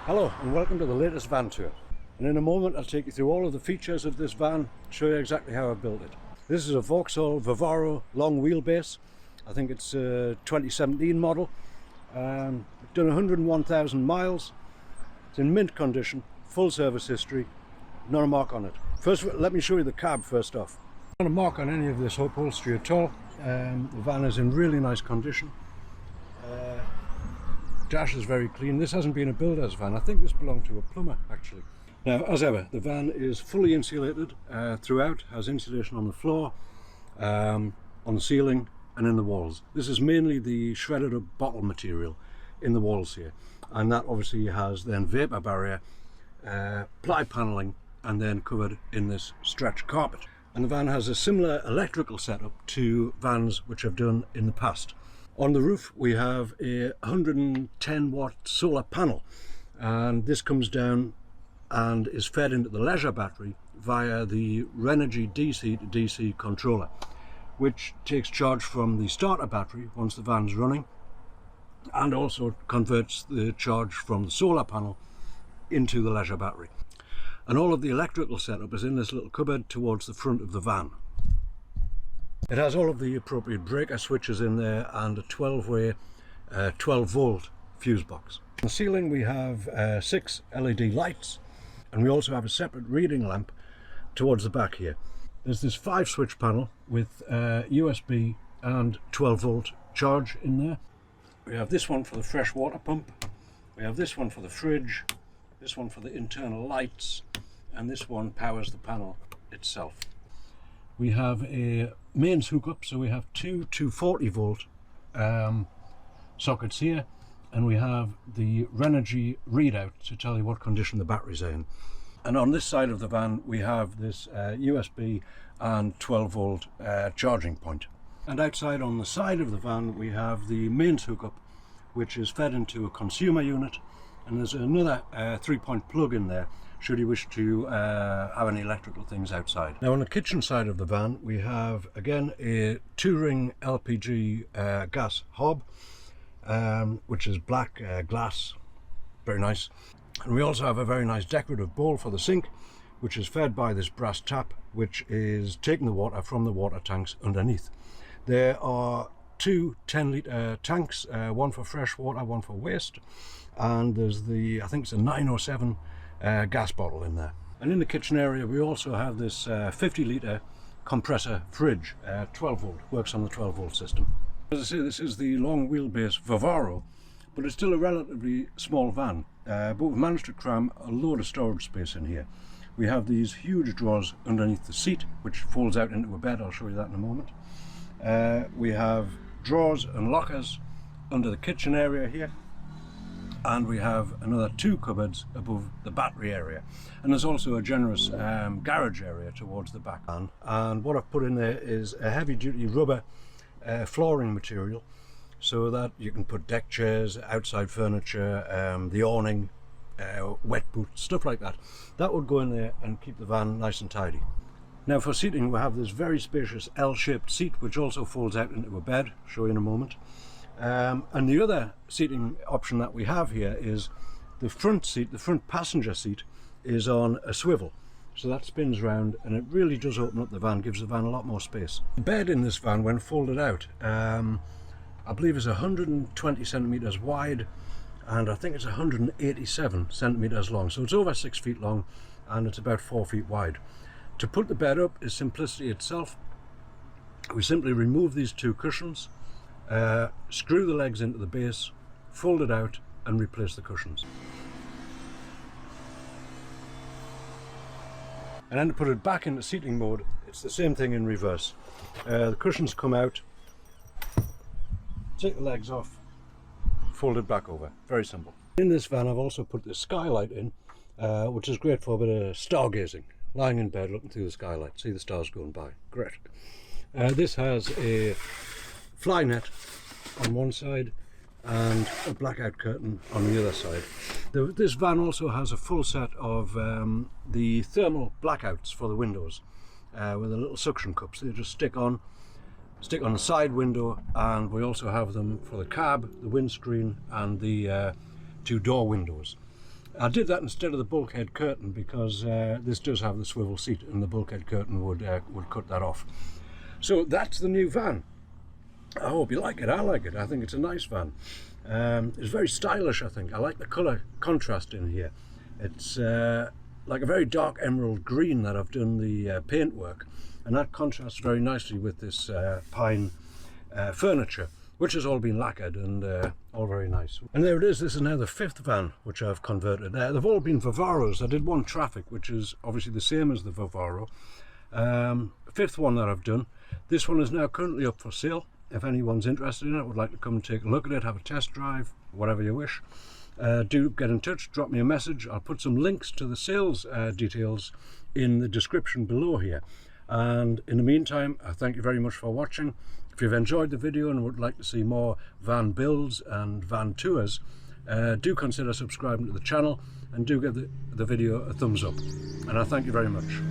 Hello and welcome to the latest van tour, and in a moment I'll take you through all of the features of this van, show you exactly how I built it. This is a Vauxhall Vivaro long wheelbase. I think it's a 2017 model. Done 101,000 miles. It's in mint condition, full service history, not a mark on it. First, let me show you the cab first off. Not a mark on any of this upholstery at all. The van is in really nice condition. Dash is very clean. This hasn't been a builder's van. I think this belonged to a plumber actually. Now, as ever, the van is fully insulated throughout, has insulation on the floor, on the ceiling and in the walls. This is mainly the shredded up bottle material in the walls here, and that obviously has then vapor barrier, ply panelling, and then covered in this stretch carpet. And the van has a similar electrical setup to vans which I've done in the past. On the roof we have a 110 watt solar panel, and this comes down and is fed into the leisure battery via the Renogy DC to DC controller, which takes charge from the starter battery once the van's running, and also converts the charge from the solar panel into the leisure battery. And all of the electrical setup is in this little cupboard towards the front of the van. It has all of the appropriate breaker switches in there and a 12-way 12-volt fuse box. On the ceiling we have 6 LED lights, and we also have a separate reading lamp towards the back here. There's this 5-switch panel with USB and 12-volt charge in there. We have this one for the fresh water pump, we have this one for the fridge, this one for the internal lights, and this one powers the panel itself. We have a mains hookup, so we have two 240-volt sockets here, and we have the Renogy readout to tell you what condition the batteries are in. And on this side of the van we have this USB and 12-volt charging point. And outside on the side of the van we have the mains hookup, which is fed into a consumer unit, and there's another 3-point plug in there should you wish to have any electrical things outside. Now on the kitchen side of the van we have again a 2-ring LPG gas hob, which is black glass, very nice. And we also have a very nice decorative bowl for the sink, which is fed by this brass tap, which is taking the water from the water tanks underneath. There are 2 10-litre tanks, one for fresh water, one for waste, and there's the, I think it's a 907 gas bottle in there. And in the kitchen area we also have this 50-litre compressor fridge, 12-volt, works on the 12-volt system. As I say, this is the long wheelbase Vivaro, but it's still a relatively small van, but we've managed to cram a load of storage space in here. We have these huge drawers underneath the seat which folds out into a bed. I'll show you that in a moment. We have drawers and lockers under the kitchen area here, and we have another 2 cupboards above the battery area, and there's also a generous garage area towards the back. And what I've put in there is a heavy-duty rubber flooring material, so that you can put deck chairs, outside furniture, the awning, wet boots, stuff like that. That would go in there and keep the van nice and tidy. Now for seating we have this very spacious L-shaped seat which also folds out into a bed, I'll show you in a moment. And the other seating option that we have here is the front seat, the front passenger seat is on a swivel. So that spins round and it really does open up the van, gives the van a lot more space. The bed in this van, when folded out, I believe is 120 centimeters wide, and I think it's 187 centimeters long. So it's over 6 feet long and it's about 4 feet wide. To put the bed up is simplicity itself. We simply remove these 2 cushions, screw the legs into the base, fold it out and replace the cushions. And then to put it back into seating mode, it's the same thing in reverse. The cushions come out, take the legs off, fold it back over. Very simple. In this van I've also put this skylight in, which is great for a bit of stargazing. Lying in bed looking through the skylight, see the stars going by. Great. This has a fly net on one side and a blackout curtain on the other side. This van also has a full set of the thermal blackouts for the windows, with a little suction cup, so they just stick on the side window, and we also have them for the cab, the windscreen and the 2 door windows. I did that instead of the bulkhead curtain because this does have the swivel seat, and the bulkhead curtain would cut that off. So that's the new van. I hope you like it. I like it. I think it's a nice van. It's very stylish, I think. I like the colour contrast in here. It's like a very dark emerald green that I've done the paint work, and that contrasts very nicely with this pine furniture, which has all been lacquered and all very nice. And there it is. This is now the 5th van which I've converted. They've all been Vivaros. I did one Traffic, which is obviously the same as the Vivaro. 5th one that I've done. This one is now currently up for sale. If anyone's interested in it, would like to come and take a look at it, have a test drive, whatever you wish, do get in touch, drop me a message. I'll put some links to the sales details in the description below here. And in the meantime, I thank you very much for watching. If you've enjoyed the video and would like to see more van builds and van tours, do consider subscribing to the channel and do give the video a thumbs up. And I thank you very much.